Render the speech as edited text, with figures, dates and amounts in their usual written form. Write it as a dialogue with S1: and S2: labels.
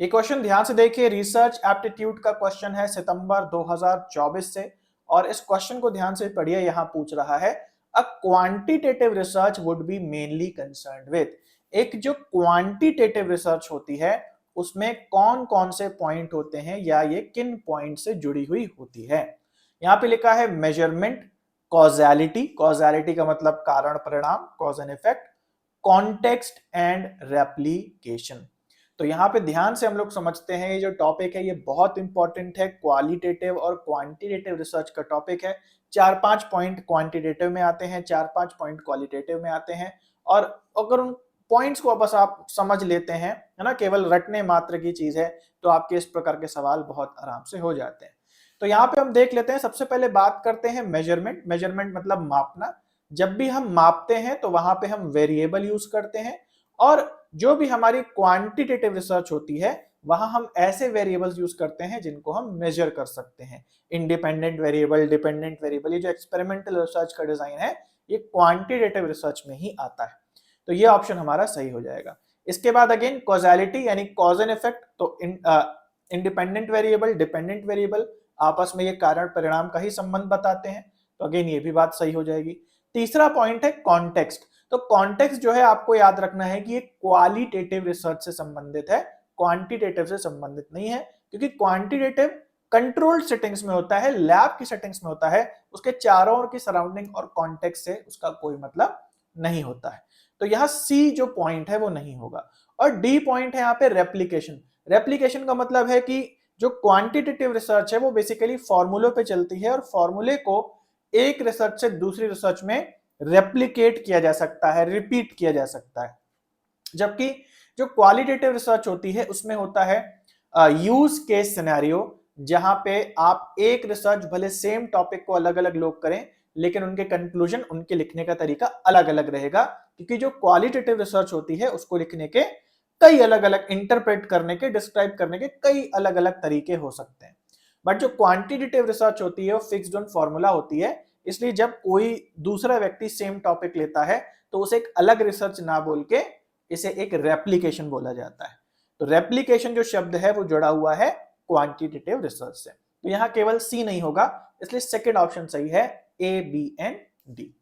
S1: ये क्वेश्चन ध्यान से देखिए, रिसर्च एप्टीट्यूड का क्वेश्चन है सितंबर 2024 से, और इस क्वेश्चन को ध्यान से पढ़िए। यहां पूछ रहा है a quantitative research would be mainly concerned with. एक जो क्वांटिटेटिव रिसर्च होती है उसमें कौन कौन से पॉइंट होते हैं या ये किन पॉइंट से जुड़ी हुई होती है। यहाँ पे लिखा है मेजरमेंट, कॉजेलिटी, कॉजेलिटी का मतलब कारण परिणाम, cause and effect, context and replication. तो यहाँ पे ध्यान से हम लोग समझते हैं, ये जो टॉपिक है ये बहुत इंपॉर्टेंट है, क्वालिटेटिव और क्वांटिटेटिव रिसर्च का टॉपिक है। 4-5 पॉइंट क्वांटिटेटिव में आते हैं, 4-5 पॉइंट क्वालिटेटिव में आते हैं, और अगर उन पॉइंट्स को बस आप समझ लेते हैं, है ना, केवल रटने मात्र की चीज है, तो आपके इस प्रकार के सवाल बहुत आराम से हो जाते हैं। तो यहाँ पे हम देख लेते हैं, सबसे पहले बात करते हैं मेजरमेंट। मेजरमेंट मतलब मापना। जब भी हम मापते हैं तो वहां पे हम वेरिएबल यूज करते हैं, और जो भी हमारी क्वांटिटेटिव रिसर्च होती है वहां हम ऐसे वेरिएबल्स यूज करते हैं जिनको हम मेजर कर सकते हैं। इंडिपेंडेंट वेरिएबल, डिपेंडेंट वेरिएबल, ये जो एक्सपेरिमेंटल रिसर्च का डिजाइन है ये क्वांटिटेटिव रिसर्च में ही आता है। तो ये ऑप्शन हमारा सही हो जाएगा। इसके बाद अगेन कॉजेलिटी यानी कॉज एंड इफेक्ट। तो इंडिपेंडेंट वेरिएबल, डिपेंडेंट वेरिएबल आपस में ये कारण परिणाम का ही संबंध बताते हैं, तो अगेन ये भी बात सही हो जाएगी। तीसरा पॉइंट है कॉन्टेक्स्ट। तो कॉन्टेक्स्ट जो है आपको याद रखना है कि ये क्वालिटेटिव रिसर्च से संबंधित है, क्वांटिटेटिव से संबंधित नहीं है, क्योंकि क्वांटिटेटिव कंट्रोल्ड सेटिंग्स में होता है, लैब की सेटिंग्स में होता है, उसके चारों ओर की सराउंडिंग और कॉन्टेक्स्ट से उसका कोई मतलब नहीं होता है। तो यहाँ सी जो पॉइंट है वो नहीं होगा। और डी पॉइंट है यहाँ पे रेप्लीकेशन। रेप्लीकेशन का मतलब है कि जो क्वांटिटेटिव रिसर्च है वो बेसिकली फॉर्मूलों पे चलती है, और फॉर्मूले को एक रिसर्च से दूसरी रिसर्च में रेप्लिकेट किया जा सकता है, रिपीट किया जा सकता है। जबकि जो क्वालिटेटिव रिसर्च होती है उसमें होता है यूज केस सिनेरियो, जहां पे आप एक रिसर्च भले सेम टॉपिक को अलग अलग लोग करें, लेकिन उनके कंक्लूजन, उनके लिखने का तरीका अलग अलग रहेगा, क्योंकि जो क्वालिटेटिव रिसर्च होती है उसको लिखने के कई अलग अलग, इंटरप्रेट करने के, डिस्क्राइब करने के कई अलग अलग तरीके हो सकते हैं। बट जो क्वांटिटेटिव रिसर्च होती है वो फिक्स्ड ऑन फॉर्मूला होती है, इसलिए जब कोई दूसरा व्यक्ति सेम टॉपिक लेता है तो उसे एक अलग रिसर्च ना बोल के इसे एक रेप्लिकेशन बोला जाता है। तो रेप्लिकेशन जो शब्द है वो जुड़ा हुआ है क्वांटिटेटिव रिसर्च से। तो यहां केवल सी नहीं होगा, इसलिए सेकंड ऑप्शन सही है, ए, बी एंड डी।